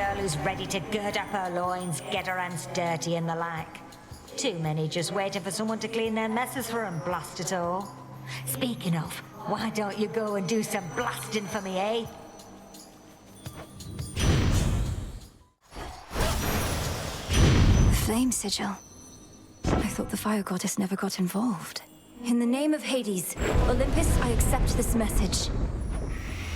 girl who's ready to gird up her loins, get her hands dirty and the like. Too many just waiting for someone to clean their messes for 'em, blast it all. Speaking of, why don't you go and do some blasting for me, eh? The flame sigil. I thought the fire goddess never got involved. In the name of Hades, Olympus, I accept this message.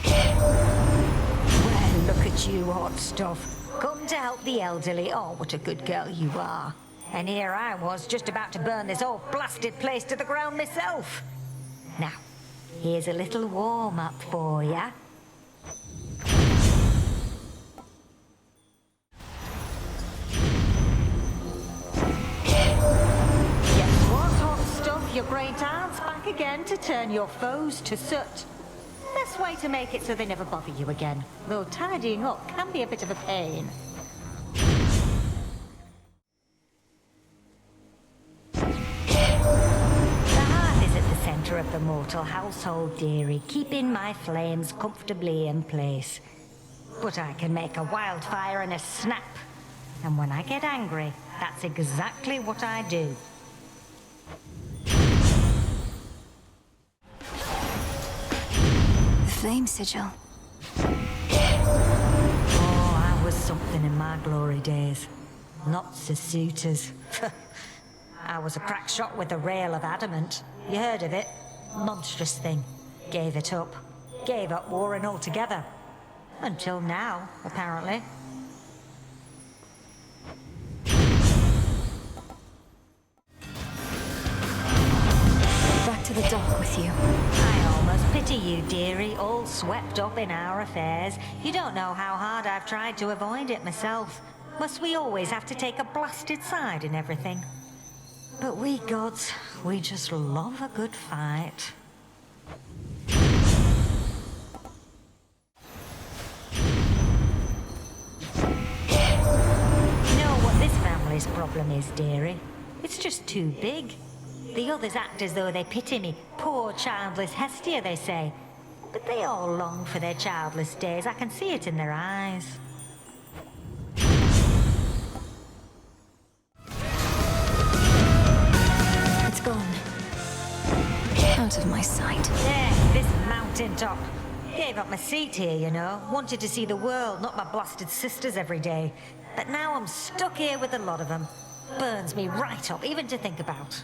Well, look at you, hot stuff. Come to help the elderly. Oh, what a good girl you are. And here I was, just about to burn this whole blasted place to the ground myself. Now, here's a little warm-up for ya. Your great aunt's back again to turn your foes to soot. Best way to make it so they never bother you again, though tidying up can be a bit of a pain. The hearth is at the centre of the mortal household, dearie, keeping my flames comfortably in place. But I can make a wildfire in a snap, and when I get angry, that's exactly what I do. Flame sigil. Oh, I was something in my glory days. Lots of suitors. I was a crack shot with the rail of Adamant. You heard of it? Monstrous thing. Gave it up. Gave up warring altogether. Until now, apparently. Back to the dock with you. I almost pity you, dearie, all swept up in our affairs. You don't know how hard I've tried to avoid it myself. Must we always have to take a blasted side in everything? But we gods, we just love a good fight. You know what this family's problem is, dearie? It's just too big. The others act as though they pity me. Poor childless Hestia, they say. But they all long for their childless days. I can see it in their eyes. It's gone. Out of my sight. There, this mountain top. Gave up my seat here, you know. Wanted to see the world, not my blasted sisters every day. But now I'm stuck here with a lot of them. Burns me right up, even to think about.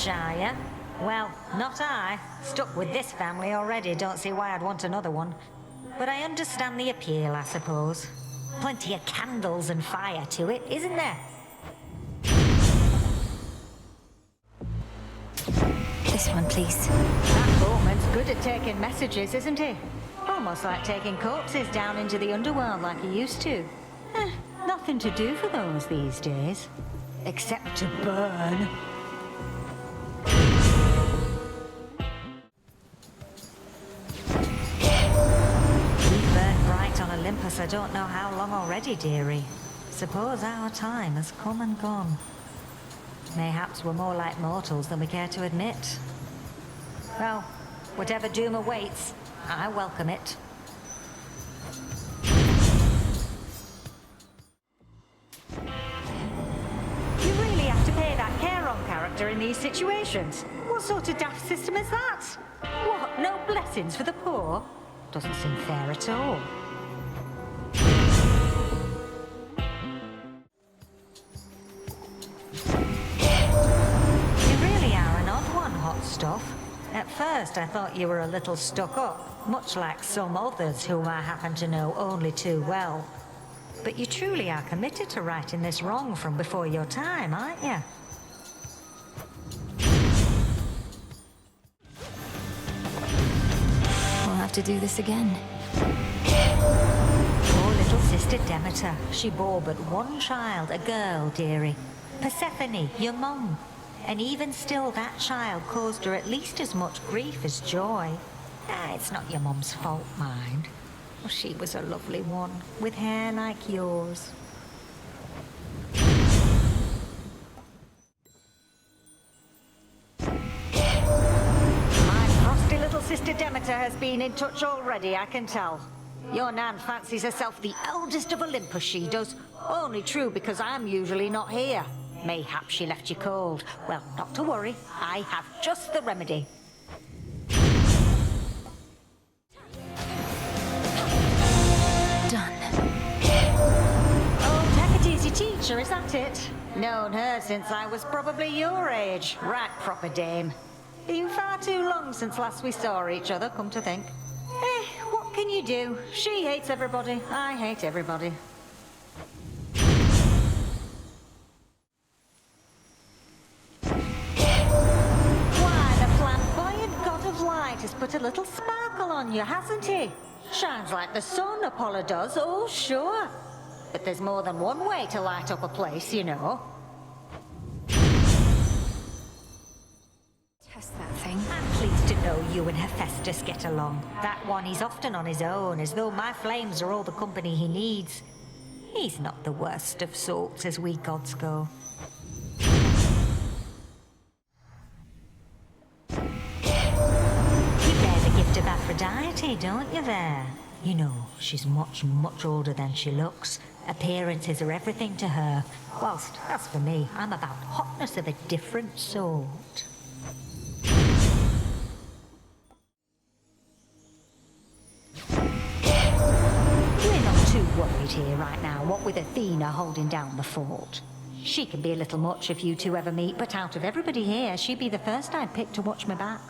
Are ya? Well, not I. Stuck with this family already, don't see why I'd want another one. But I understand the appeal, I suppose. Plenty of candles and fire to it, isn't there? This one, please. That bowman's good at taking messages, isn't he? Almost like taking corpses down into the underworld like he used to. Nothing to do for those these days. Except to burn. On Olympus, I don't know how long already, dearie. Suppose our time has come and gone. Mayhaps we're more like mortals than we care to admit. Well, whatever doom awaits, I welcome it. You really have to pay that Charon character in these situations. What sort of daft system is that? What, no blessings for the poor? Doesn't seem fair at all. Stuff. At first I thought you were a little stuck up, much like some others whom I happen to know only too well. But you truly are committed to righting this wrong from before your time, aren't you? We'll have to do this again. Poor little sister Demeter. She bore but one child, a girl, dearie. Persephone, your mum. And even still, that child caused her at least as much grief as joy. It's not your mum's fault, mind. Well, she was a lovely one, with hair like yours. Sister Demeter has been in touch already, I can tell. Your Nan fancies herself the eldest of Olympus, she does. Only true because I'm usually not here. Mayhap she left you cold. Well, not to worry. I have just the remedy. Done. Old Hecate's your teacher, is that it? Known her since I was probably your age. Right proper dame. Been far too long since last we saw each other, come to think. What can you do? She hates everybody. I hate everybody. Why, the flamboyant god of light has put a little sparkle on you, hasn't he? Shines like the sun, Apollo does, oh sure. But there's more than one way to light up a place, you know. Test that thing. I'm pleased to know you and Hephaestus get along. That one, he's often on his own, as though my flames are all the company he needs. He's not the worst of sorts as we gods go. You bear the gift of Aphrodite, don't you there? You know, she's much, much older than she looks. Appearances are everything to her. Whilst, as for me, I'm about hotness of a different sort. We're not too worried here right now, what with Athena holding down the fort. She can be a little much if you two ever meet, but out of everybody here, she'd be the first I'd pick to watch my back.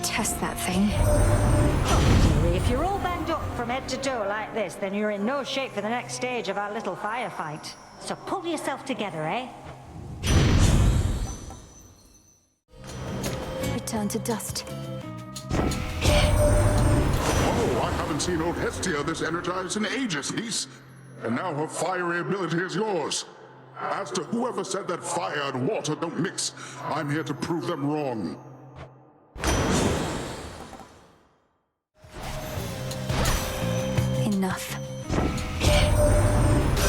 Test that thing. Oh, dearie, if you're all banged up from head to toe like this, then you're in no shape for the next stage of our little firefight. So pull yourself together, eh? Return to dust. Oh, I haven't seen old Hestia this energized in ages, niece. And now her fiery ability is yours. As to whoever said that fire and water don't mix, I'm here to prove them wrong. Enough.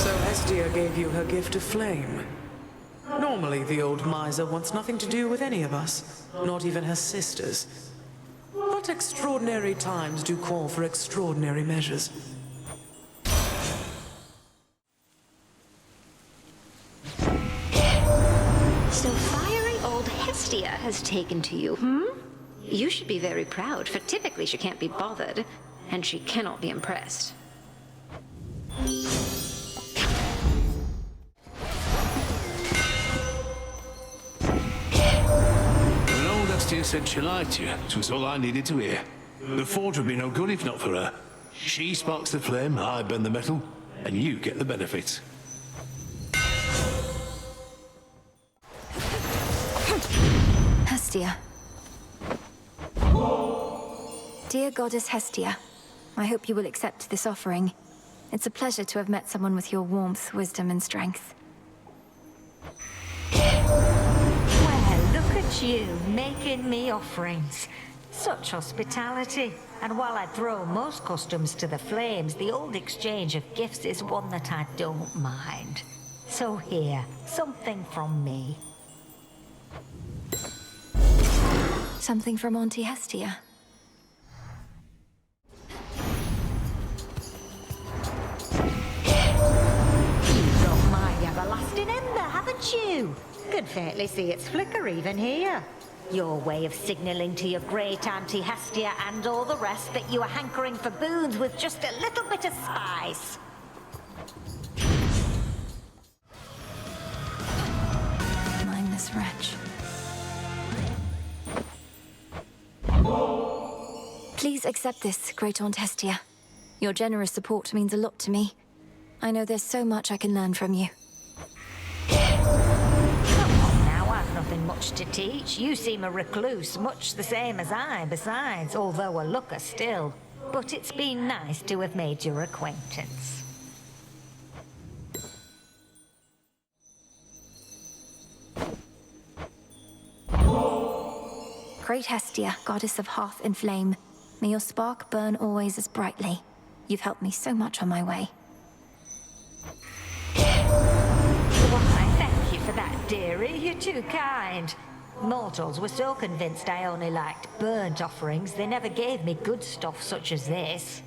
So Hestia gave you her gift of flame. Normally, the old miser wants nothing to do with any of us, not even her sisters. But extraordinary times do call for extraordinary measures. So fiery old Hestia has taken to you, hmm? You should be very proud, for typically she can't be bothered, and she cannot be impressed. When old Hestia said she liked you, it was all I needed to hear. The forge would be no good if not for her. She sparks the flame, I burn the metal, and you get the benefits. Hestia. Dear Goddess Hestia, I hope you will accept this offering. It's a pleasure to have met someone with your warmth, wisdom, and strength. Well, look at you, making me offerings. Such hospitality. And while I throw most customs to the flames, the old exchange of gifts is one that I don't mind. So here, something from me. Something from Auntie Hestia. You've got my everlasting ember, haven't you? Could faintly see its flicker even here. Your way of signalling to your great Auntie Hestia and all the rest that you are hankering for boons with just a little bit of spice. Mindless wretch. Please accept this, Great Aunt Hestia. Your generous support means a lot to me. I know there's so much I can learn from you. Come on now, I've nothing much to teach. You seem a recluse, much the same as I, besides, although a looker still. But it's been nice to have made your acquaintance. Great Hestia, goddess of hearth and flame, may your spark burn always as brightly. You've helped me so much on my way. Why, dearie, you're too kind. Mortals were so convinced I only liked burnt offerings, they never gave me good stuff such as this.